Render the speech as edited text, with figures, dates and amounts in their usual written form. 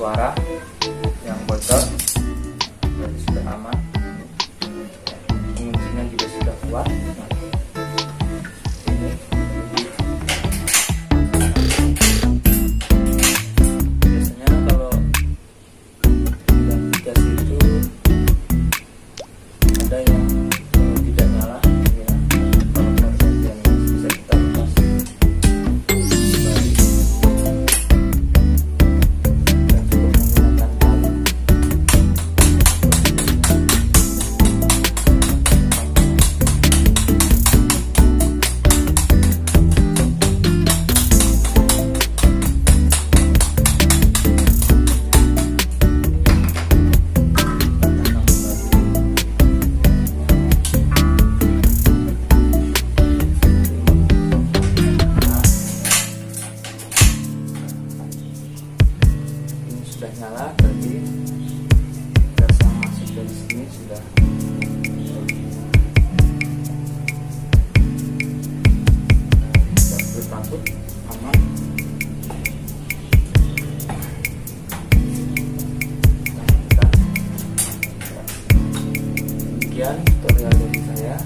suara yang bocor, berarti sudah aman. Penguncinya juga sudah kuat. Ini biasanya kalau aplikasi itu ada yang tidak nyala, ya. Kalau bagian bisa kita lepas kembali dan cukup menggunakan tali. Sudah nyala, berarti gas yang masuk dari sini sudah bertakut aman. Demikian tutorial dari saya.